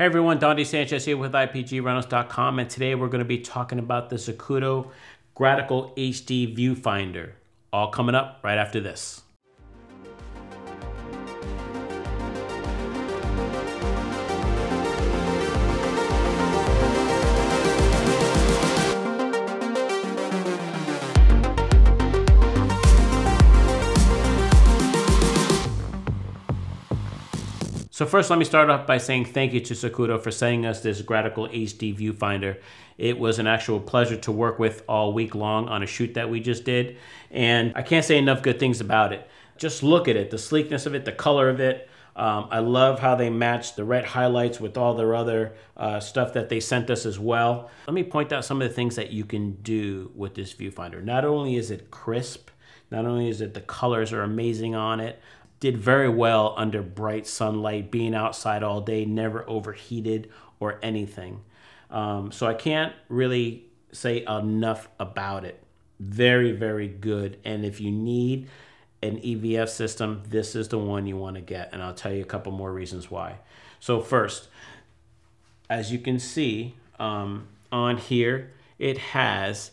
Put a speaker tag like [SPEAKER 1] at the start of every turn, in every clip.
[SPEAKER 1] Hey everyone, Dondi Sanchez here with IPGRentals.com, and today we're going to be talking about the Zacuto Gratical HD Viewfinder. All coming up right after this. So first, let me start off by saying thank you to Zacuto for sending us this Gratical HD Viewfinder. It was an actual pleasure to work with all week long on a shoot that we just did, and I can't say enough good things about it. Just look at it, the sleekness of it, the color of it. I love how they matched the red highlights with all their other stuff that they sent us as well. Let me point out some of the things that you can do with this viewfinder. Not only is it crisp, not only is it the colors are amazing on it, did very well under bright sunlight, being outside all day, never overheated or anything. So I can't really say enough about it. Very, very good. And if you need an EVF system, this is the one you want to get. And I'll tell you a couple more reasons why. So first, as you can see on here, it has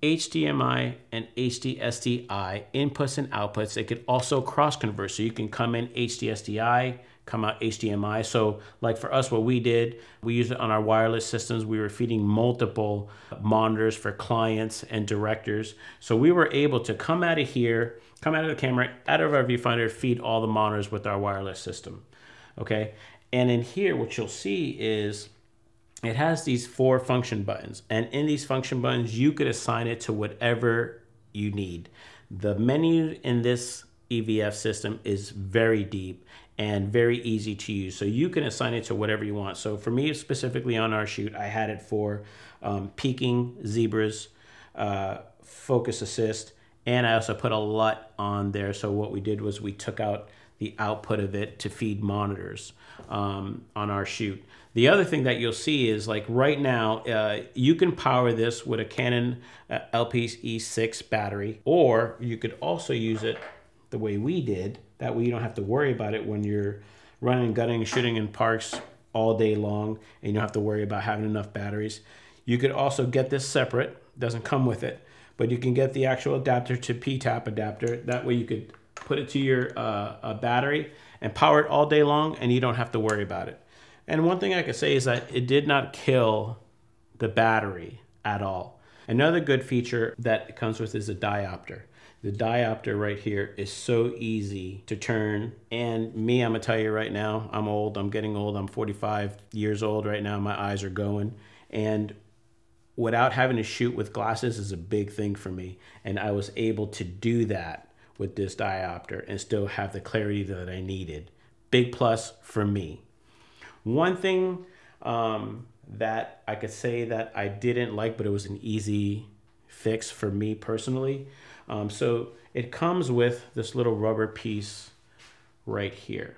[SPEAKER 1] HDMI and HD SDI inputs and outputs. It could also cross convert. So you can come in HD SDI, come out HDMI. So like for us, what we did, we used it on our wireless systems. We were feeding multiple monitors for clients and directors. So we were able to come out of here, come out of the camera, out of our viewfinder, feed all the monitors with our wireless system. Okay. And in here, what you'll see is it has these 4 function buttons, and in these function buttons, you could assign it to whatever you need. The menu in this EVF system is very deep and very easy to use, so you can assign it to whatever you want. So for me, specifically on our shoot, I had it for peaking, zebras, focus assist, and I also put a LUT on there. So what we did was we took out the output of it to feed monitors on our shoot. The other thing that you'll see is, like right now, you can power this with a Canon LPE6 battery, or you could also use it the way we did. That way you don't have to worry about it when you're running, gunning, shooting in parks all day long, and you don't have to worry about having enough batteries. You could also get this separate, doesn't come with it, but you can get the actual adapter to P-tap adapter. That way you could put it to your battery and power it all day long, and you don't have to worry about it. And one thing I could say is that it did not kill the battery at all. Another good feature that it comes with is a diopter. The diopter right here is so easy to turn. And me, I'm gonna tell you right now, I'm old, I'm getting old, I'm 45 years old right now, my eyes are going. And without having to shoot with glasses is a big thing for me. And I was able to do that with this diopter and still have the clarity that I needed. Big plus for me. One thing that I could say that I didn't like, but it was an easy fix for me personally. So it comes with this little rubber piece right here.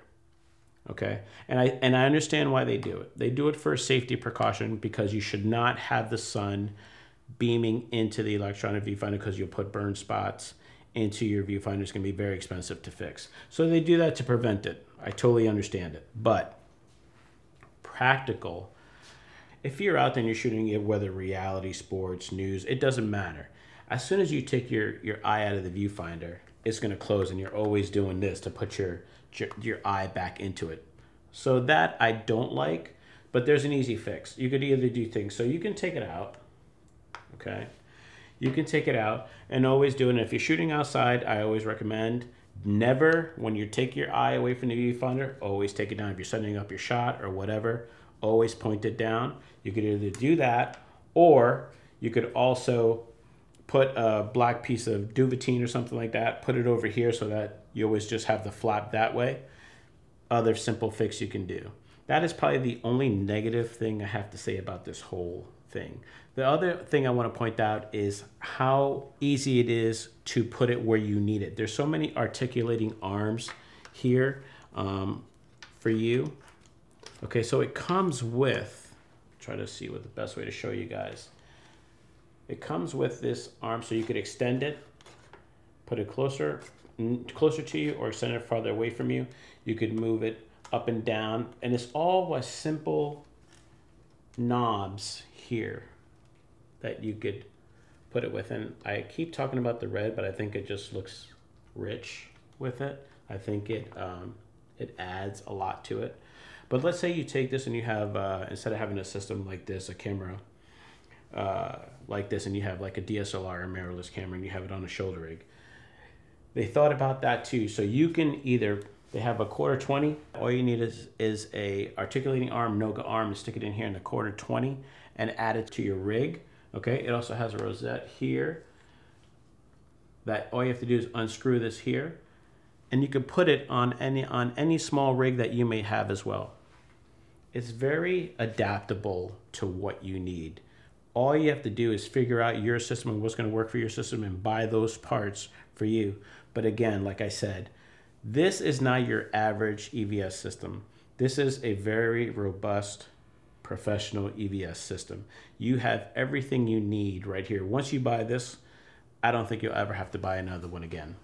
[SPEAKER 1] Okay, and I understand why they do it. They do it for a safety precaution, because you should not have the sun beaming into the electronic viewfinder, because you'll put burn spots into your viewfinder. It's going to be very expensive to fix. So they do that to prevent it. I totally understand it. But practical, if you're out there and you're shooting it, whether reality, sports, news, it doesn't matter. As soon as you take your eye out of the viewfinder, it's going to close, and you're always doing this to put your eye back into it. So that I don't like, but there's an easy fix. You could either do things. So you can take it out, okay? You can take it out and always do it. And if you're shooting outside, I always recommend never, when you take your eye away from the viewfinder, always take it down. If you're setting up your shot or whatever, always point it down. You could either do that, or you could also put a black piece of duvetine or something like that, put it over here so that you always just have the flap that way. Other simple fix you can do. That is probably the only negative thing I have to say about this whole thing. The other thing I want to point out is how easy it is to put it where you need it. There's so many articulating arms here for you. Okay, so it comes with, try to see what the best way to show you guys. It comes with this arm, so you could extend it, put it closer to you, or extend it farther away from you. You could move it up and down, and it's all with simple knobs here that you could put it with. And I keep talking about the red, but I think it just looks rich with it. I think it adds a lot to it. But let's say you take this and you have, instead of having a system like this, a camera like this, and you have like a DSLR or mirrorless camera and you have it on a shoulder rig. They thought about that too. So you can either, they have a 1/4-20. All you need is a articulating arm, Noga arm, and stick it in here in the 1/4-20 and add it to your rig. Okay, it also has a rosette here that all you have to do is unscrew this here, and you can put it on any small rig that you may have as well. It's very adaptable to what you need. All you have to do is figure out your system and what's going to work for your system and buy those parts for you. But again, like I said, this is not your average EVS system. This is a very robust, professional EVS system. You have everything you need right here. Once you buy this, I don't think you'll ever have to buy another one again.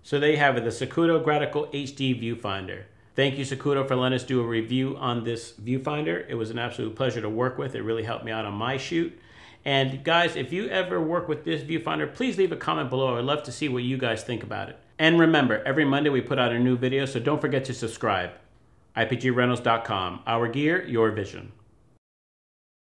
[SPEAKER 1] So there you have it, the Zacuto Gratical HD Viewfinder. Thank you, Zacuto, for letting us do a review on this viewfinder. It was an absolute pleasure to work with. It really helped me out on my shoot. And guys, if you ever work with this viewfinder, please leave a comment below. I'd love to see what you guys think about it. And remember, every Monday we put out a new video, so don't forget to subscribe. IPGRentals.com. Our gear, your vision.